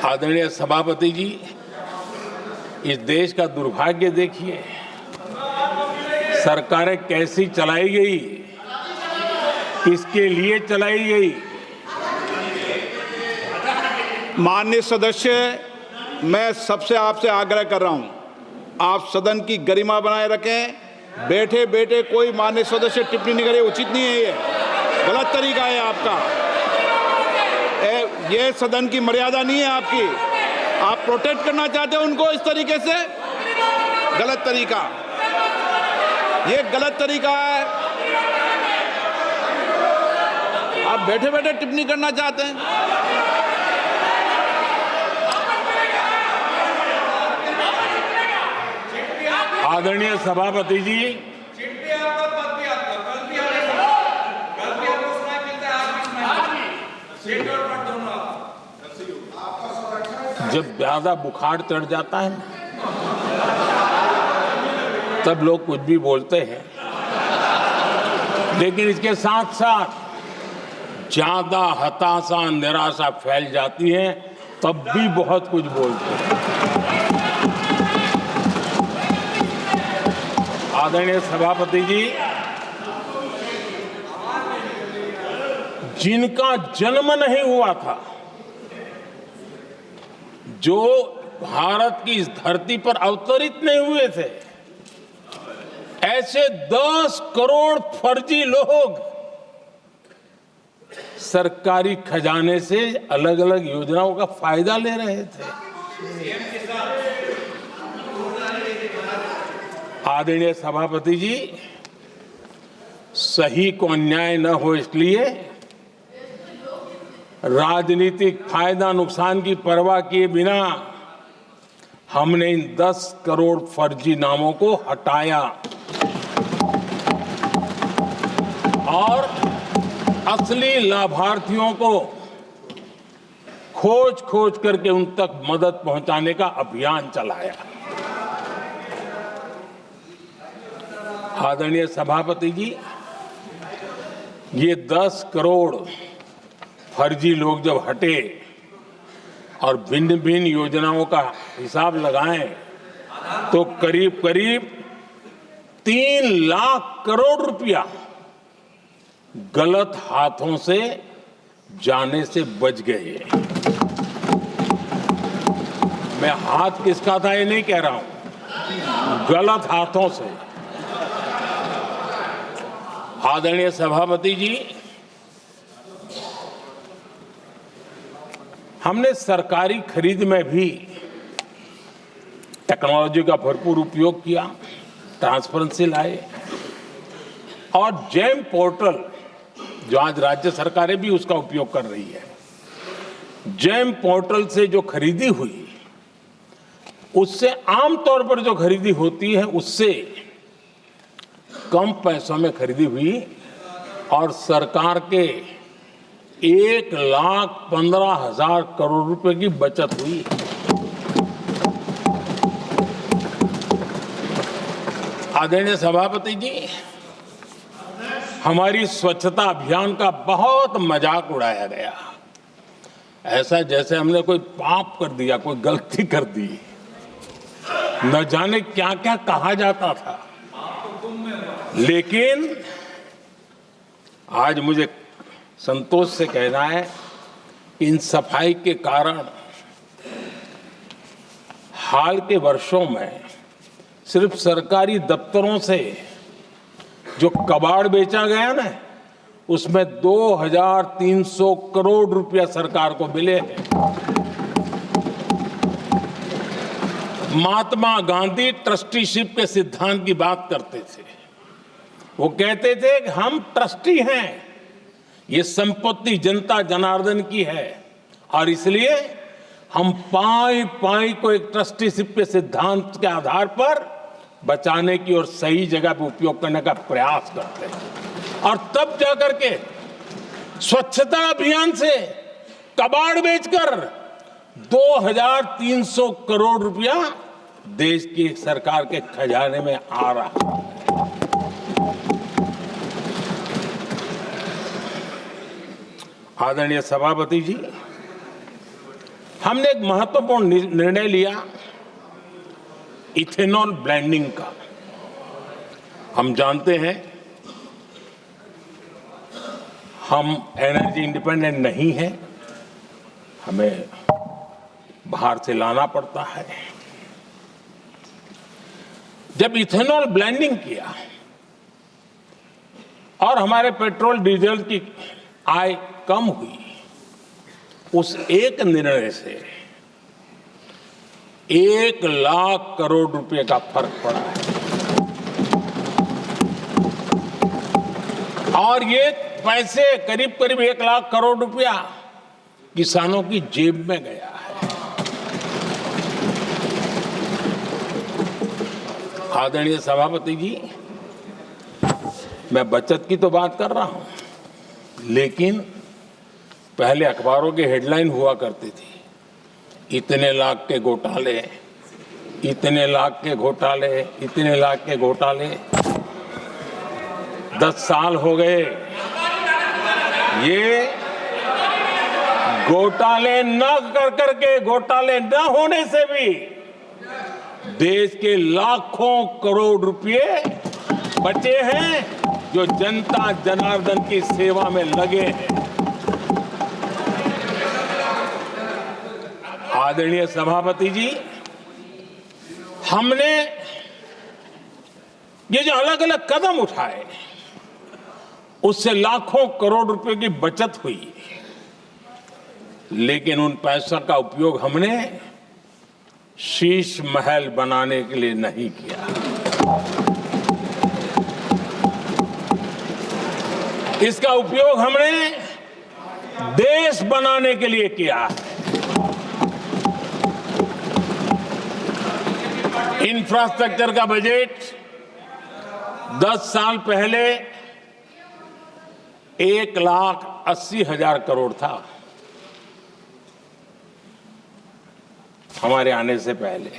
आदरणीय सभापति जी, इस देश का दुर्भाग्य देखिए, सरकारें कैसी चलाई गई, किसके लिए चलाई गई। माननीय सदस्य, मैं सबसे आपसे आग्रह कर रहा हूं, आप सदन की गरिमा बनाए रखें। बैठे बैठे कोई माननीय सदस्य टिप्पणी नहीं करे, उचित नहीं है, ये गलत तरीका है आपका। ये सदन की मर्यादा नहीं है आपकी। आप प्रोटेक्ट करना चाहते हो उनको इस तरीके से, गलत तरीका, ये गलत तरीका है। आप बैठे बैठे टिप्पणी करना चाहते हैं। आदरणीय सभापति जी, जब ज्यादा बुखार चढ़ जाता है तब लोग कुछ भी बोलते हैं, लेकिन इसके साथ साथ ज्यादा हताशा निराशा फैल जाती है तब भी बहुत कुछ बोलते हैं। आदरणीय सभापति जी, जिनका जन्म नहीं हुआ था, जो भारत की इस धरती पर अवतरित नहीं हुए थे, ऐसे 10 करोड़ फर्जी लोग सरकारी खजाने से अलग अलग योजनाओं का फायदा ले रहे थे। आदरणीय सभापति जी, सही को अन्याय न हो इसलिए राजनीतिक फायदा नुकसान की परवाह किए बिना हमने इन 10 करोड़ फर्जी नामों को हटाया और असली लाभार्थियों को खोज खोज करके उन तक मदद पहुंचाने का अभियान चलाया। आदरणीय सभापति जी, ये 10 करोड़ फर्जी लोग जब हटे और भिन्न भिन्न योजनाओं का हिसाब लगाएं तो करीब करीब 3 लाख करोड़ रुपया गलत हाथों से जाने से बच गए। मैं हाथ किसका था ये नहीं कह रहा हूं, गलत हाथों से। आदरणीय सभापति जी, हमने सरकारी खरीद में भी टेक्नोलॉजी का भरपूर उपयोग किया, ट्रांसपेरेंसी लाए और जेम पोर्टल, जो आज राज्य सरकारें भी उसका उपयोग कर रही है, जेम पोर्टल से जो खरीदी हुई, उससे आमतौर पर जो खरीदी होती है उससे कम पैसों में खरीदी हुई और सरकार के 1,15,000 करोड़ रुपए की बचत हुई। आदरणीय सभापति जी, हमारी स्वच्छता अभियान का बहुत मजाक उड़ाया गया, ऐसा जैसे हमने कोई पाप कर दिया, कोई गलती कर दी, न जाने क्या क्या कहा जाता था। लेकिन आज मुझे संतोष से कहना है कि इन सफाई के कारण हाल के वर्षों में सिर्फ सरकारी दफ्तरों से जो कबाड़ बेचा गया ना, उसमें 2,300 करोड़ रुपया सरकार को मिले हैं। महात्मा गांधी ट्रस्टीशिप के सिद्धांत की बात करते थे। वो कहते थे कि हम ट्रस्टी हैं, ये संपत्ति जनता जनार्दन की है और इसलिए हम पाई पाई को एक ट्रस्टीशिप के सिद्धांत के आधार पर बचाने की और सही जगह पर उपयोग करने का प्रयास करते हैं। और तब जाकर के स्वच्छता अभियान से कबाड़ बेचकर 2,300 करोड़ रुपया देश की सरकार के खजाने में आ रहा है। आदरणीय सभापति जी, हमने एक महत्वपूर्ण निर्णय लिया इथेनॉल ब्लेंडिंग का। हम जानते हैं हम एनर्जी इंडिपेंडेंट नहीं है, हमें बाहर से लाना पड़ता है। जब इथेनॉल ब्लेंडिंग किया और हमारे पेट्रोल डीजल की आय कम हुई, उस एक निर्णय से 1 लाख करोड़ रुपए का फर्क पड़ा है। और ये पैसे करीब करीब 1 लाख करोड़ रुपया किसानों की जेब में गया है। आदरणीय सभापति जी, मैं बचत की तो बात कर रहा हूं, लेकिन पहले अखबारों की हेडलाइन हुआ करती थी, इतने लाख के घोटाले, इतने लाख के घोटाले, इतने लाख के घोटाले। 10 साल हो गए, ये घोटाले न कर करके, घोटाले न होने से भी देश के लाखों करोड़ रुपए बचे हैं, जो जनता जनार्दन की सेवा में लगे हैं। आदरणीय सभापति जी, हमने ये जो अलग अलग कदम उठाए, उससे लाखों करोड़ रुपए की बचत हुई, लेकिन उन पैसों का उपयोग हमने शीश महल बनाने के लिए नहीं किया। इसका उपयोग हमने देश बनाने के लिए किया है। इंफ्रास्ट्रक्चर का बजट 10 साल पहले 1,80,000 करोड़ था, हमारे आने से पहले।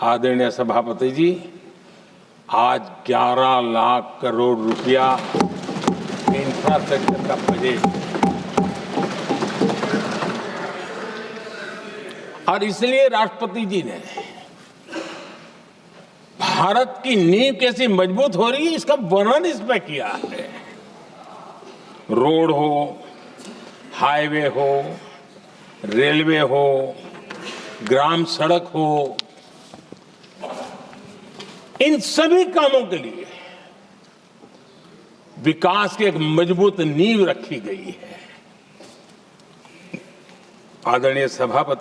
आदरणीय सभापति जी, आज 11 लाख करोड़ रुपया इंफ्रास्ट्रक्चर का बजट, और इसलिए राष्ट्रपति जी ने भारत की नींव कैसी मजबूत हो रही है, इसका वर्णन इसमें किया है। रोड हो, हाईवे हो, रेलवे हो, ग्राम सड़क हो, इन सभी कामों के लिए विकास की एक मजबूत नींव रखी गई है। आदरणीय सभापति